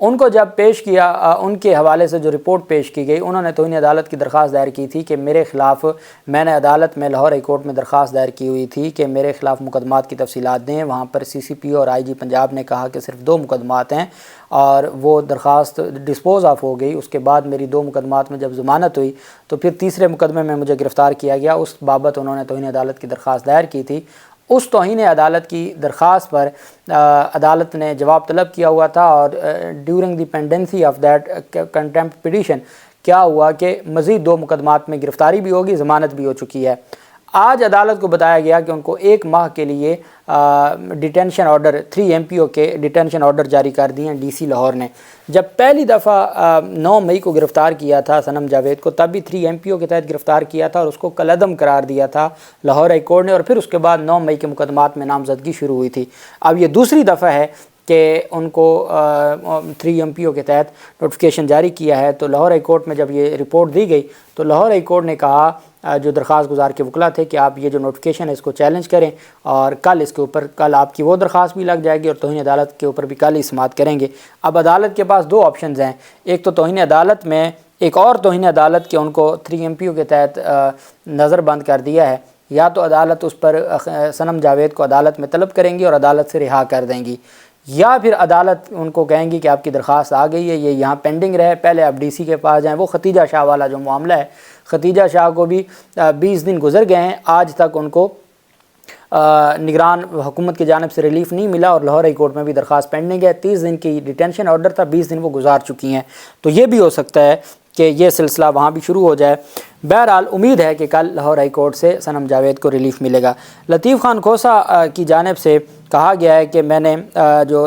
ان کو جب پیش کیا، ان کے حوالے سے جو رپورٹ پیش کی گئی، انہوں نے توہین عدالت کی درخواست دائر کی تھی کہ میرے خلاف، میں نے عدالت میں لاہور ہائی کورٹ میں درخواست دائر کی ہوئی تھی کہ میرے خلاف مقدمات کی تفصیلات دیں۔ وہاں پر سی سی پی او اور آئی جی پنجاب نے کہا کہ صرف 2 مقدمات ہیں اور وہ درخواست ڈسپوز آف ہو گئی۔ اس کے بعد میری 2 مقدمات میں جب ضمانت ہوئی تو پھر تیسرے مقدمے میں مجھے گرفتار کیا گیا، اس بابت انہوں نے توہین عدالت کی درخواست دائر کی تھی۔ اس توہین عدالت کی درخواست پر عدالت نے جواب طلب کیا ہوا تھا، اور during the pendency of that contempt petition کیا ہوا کہ مزید 2 مقدمات میں گرفتاری بھی ہوگی، ضمانت بھی ہو چکی ہے۔ آج عدالت کو بتایا گیا کہ ان کو 1 ماہ کے لیے ڈیٹینشن آرڈر 3 MPO کے ڈیٹینشن آرڈر جاری کر دیے ہیں ڈی سی لاہور نے۔ جب پہلی دفعہ 9 مئی کو گرفتار کیا تھا صنم جاوید کو، تب بھی 3 MPO کے تحت گرفتار کیا تھا اور اس کو کالعدم قرار دیا تھا لاہور ہائی کورٹ نے، اور پھر اس کے بعد 9 مئی کے مقدمات میں نامزدگی شروع ہوئی تھی۔ اب یہ دوسری دفعہ ہے کہ ان کو 3 MPO کے تحت نوٹیفیکیشن جاری کیا ہے۔ تو لاہور ہائی کورٹ میں جب یہ رپورٹ دی گئی تو لاہور ہائی کورٹ نے کہا، جو درخواست گزار کے وکلا تھے، کہ آپ یہ جو نوٹیفیکیشن ہے اس کو چیلنج کریں، اور کل اس کے اوپر کل آپ کی وہ درخواست بھی لگ جائے گی اور توہین عدالت کے اوپر بھی کل ہی سماعت کریں گے۔ اب عدالت کے پاس 2 آپشنز ہیں، ایک تو توہین عدالت میں، ایک اور توہین عدالت کہ ان کو 3 MPO کے تحت نظر بند کر دیا ہے، یا تو عدالت اس پر صنم جاوید کو عدالت میں طلب کریں گی اور عدالت سے رہا کر دیں گی، یا پھر عدالت ان کو کہیں گی کہ آپ کی درخواست آ گئی ہے، یہ یہاں پینڈنگ رہے، پہلے آپ ڈی سی کے پاس جائیں۔ وہ ختیجہ شاہ والا جو معاملہ ہے، ختیجہ شاہ کو بھی 20 دن گزر گئے ہیں، آج تک ان کو نگران حکومت کی جانب سے ریلیف نہیں ملا، اور لاہور ہائی کورٹ میں بھی درخواست پینڈنگ ہے۔ 30 دن کی ڈیٹینشن آرڈر تھا، 20 دن وہ گزار چکی ہیں، تو یہ بھی ہو سکتا ہے کہ یہ سلسلہ وہاں بھی شروع ہو جائے۔ بہرحال امید ہے کہ کل لاہور ہائی کورٹ سے صنم جاوید کو ریلیف ملے گا۔ لطیف خان کھوسہ کی جانب سے کہا گیا ہے کہ میں نے جو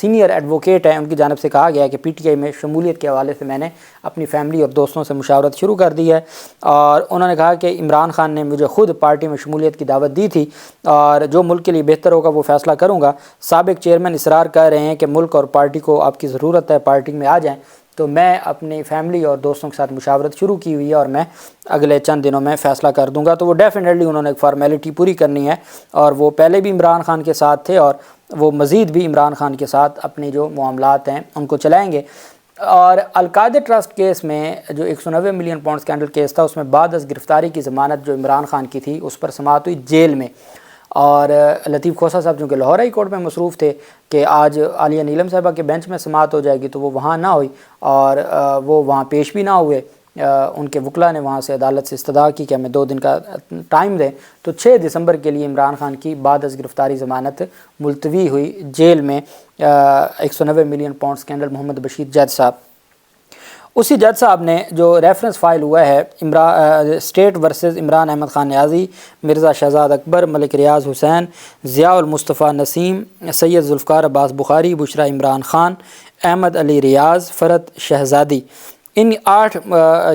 سینئر ایڈوکیٹ ہیں ان کی جانب سے کہا گیا ہے کہ پی ٹی آئی میں شمولیت کے حوالے سے میں نے اپنی فیملی اور دوستوں سے مشاورت شروع کر دی ہے، اور انہوں نے کہا کہ عمران خان نے مجھے خود پارٹی میں شمولیت کی دعوت دی تھی، اور جو ملک کے لیے بہتر ہوگا وہ فیصلہ کروں گا۔ سابق چیئرمین اصرار کر رہے ہیں کہ ملک اور پارٹی کو آپ کی ضرورت ہے، پارٹی میں آ جائیں، تو میں اپنی فیملی اور دوستوں کے ساتھ مشاورت شروع کی ہوئی ہے، اور میں اگلے چند دنوں میں فیصلہ کر دوں گا۔ تو وہ ڈیفینیٹلی انہوں نے ایک فارمیلٹی پوری کرنی ہے، اور وہ پہلے بھی عمران خان کے ساتھ تھے اور وہ مزید بھی عمران خان کے ساتھ اپنی جو معاملات ہیں ان کو چلائیں گے۔ اور القادر ٹرسٹ کیس میں جو 190 ملین پاؤنڈ اسکینڈل کیس تھا، اس میں بعد از گرفتاری کی ضمانت جو عمران خان کی تھی اس پر سماعت ہوئی جیل میں، اور لطیف کھوسہ صاحب چونکہ لاہور ہائی کورٹ میں مصروف تھے کہ آج عالیہ نیلم صاحبہ کے بینچ میں سماعت ہو جائے گی، تو وہ وہاں نہ ہوئی اور وہ وہاں پیش بھی نہ ہوئے۔ ان کے وکلا نے وہاں سے عدالت سے استدعا کی کہ ہمیں 2 دن کا ٹائم دیں، تو 6 دسمبر کے لیے عمران خان کی بعد از گرفتاری ضمانت ملتوی ہوئی جیل میں 190 ملین پاؤنڈ اسکینڈل محمد بشیر جج صاحب۔ اسی جج صاحب نے جو ریفرنس فائل ہوا ہے اسٹیٹ ورسز عمران احمد خان نیازی، مرزا شہزاد اکبر، ملک ریاض حسین، ضیاء المصطفیٰ نسیم، سید ذوالفقار عباس بخاری، بشرا عمران خان، احمد علی ریاض، فرت شہزادی، ان 8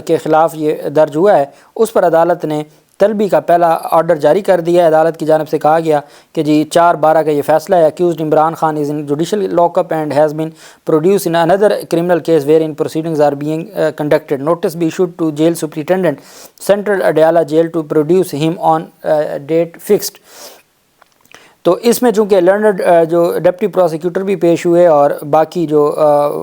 کے خلاف یہ درج ہوا ہے۔ اس پر عدالت نے طلبی کا پہلا آرڈر جاری کر دیا ہے۔ عدالت کی جانب سے کہا گیا کہ جی 4/12 کا یہ فیصلہ ہے، accused Imran Khan is in judicial lock up and has been produced in another criminal case wherein proceedings are being conducted, notice be issued to jail superintendent central Adiala jail to produce him on date fixed. تو اس میں چونکہ learned جو deputy prosecutor بھی پیش ہوئے اور باقی جو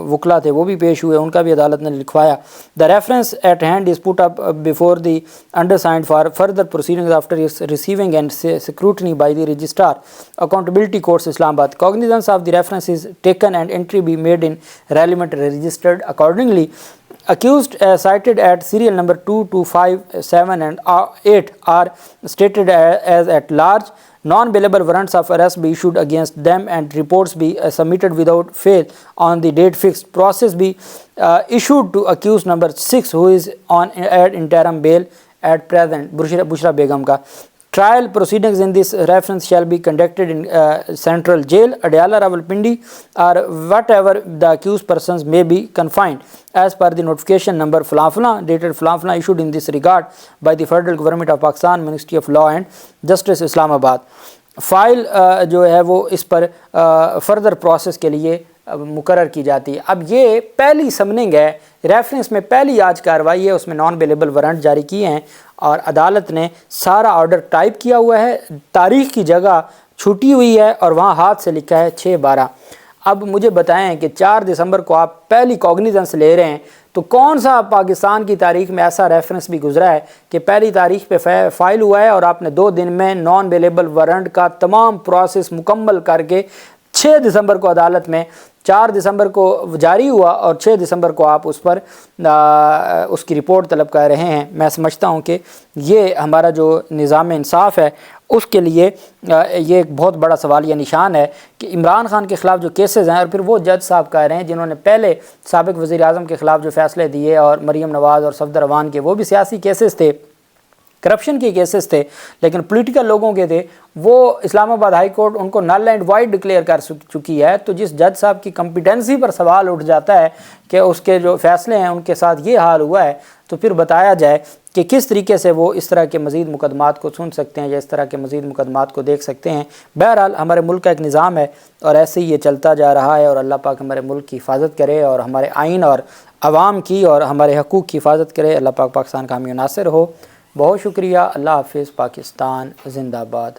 وکلا تھے وہ بھی پیش ہوئے، ان کا بھی عدالت نے لکھوایا۔ The reference at hand is put up before the undersigned for further proceedings after receiving and scrutiny by the registrar accountability courts Islamabad. Cognizance of the reference is taken and entry be made in relevant registered accordingly. Accused cited at serial number 2, 2, 5, 7 and 8 are stated as at large. Non-bailable warrants of arrest be issued against them and reports be submitted without fail on the date fixed. Process be issued to accused number 6 who is on at interim bail at present, Bushra Begum ka. Trial proceedings in this reference shall be conducted in Central Jail, Adyala, Rawalpindi, or whatever the accused persons may be confined, as per the notification number Flan dated Flan issued in this regard by the Federal Government of Pakistan, Ministry of Law and Justice, Islamabad. File جو ہے وہ اس پر further process کے لیے مقرر کی جاتی ہے۔ اب یہ پہلی سمننگ ہے، ریفرنس میں پہلی آج کارروائی ہے، اس میں نان بیلیبل وارنٹ جاری کیے ہیں اور عدالت نے سارا آرڈر ٹائپ کیا ہوا ہے، تاریخ کی جگہ چھٹی ہوئی ہے اور وہاں ہاتھ سے لکھا ہے 6/12۔ اب مجھے بتائیں کہ 4 دسمبر کو آپ پہلی کوگنیزنس لے رہے ہیں تو کون سا پاکستان کی تاریخ میں ایسا ریفرنس بھی گزرا ہے کہ پہلی تاریخ پہ فائل ہوا ہے اور آپ نے 2 دن میں نان بیلیبل وارنٹ کا تمام پروسیس مکمل کر کے 6 دسمبر کو عدالت میں 4 دسمبر کو جاری ہوا اور 6 دسمبر کو آپ اس پر اس کی رپورٹ طلب کر رہے ہیں؟ میں سمجھتا ہوں کہ یہ ہمارا جو نظام انصاف ہے اس کے لیے یہ ایک بہت بڑا سوالیہ نشان ہے کہ عمران خان کے خلاف جو کیسز ہیں اور پھر وہ جج صاحب کہہ رہے ہیں جنہوں نے پہلے سابق وزیر اعظم کے خلاف جو فیصلے دیے اور مریم نواز اور صفدر روان کے، وہ بھی سیاسی کیسز تھے، کرپشن کے کیسز تھے، لیکن پولیٹیکل لوگوں کے تھے، وہ اسلام آباد ہائی کورٹ ان کو نل اینڈ وائڈ ڈکلیئر کر چکی ہے۔ تو جس جج صاحب کی کمپیٹنسی پر سوال اٹھ جاتا ہے کہ اس کے جو فیصلے ہیں ان کے ساتھ یہ حال ہوا ہے، تو پھر بتایا جائے کہ کس طریقے سے وہ اس طرح کے مزید مقدمات کو سن سکتے ہیں یا اس طرح کے مزید مقدمات کو دیکھ سکتے ہیں۔ بہرحال ہمارے ملک کا ایک نظام ہے اور ایسے ہی یہ چلتا جا رہا ہے، اور اللہ پاک ہمارے ملک کی حفاظت کرے اور ہمارے آئین اور عوام کی اور ہمارے حقوق کی حفاظت کرے۔ اللہ پاک پاکستان کا حامی و ناصر ہو۔ بہت شکریہ۔ اللہ حافظ۔ پاکستان زندہ باد۔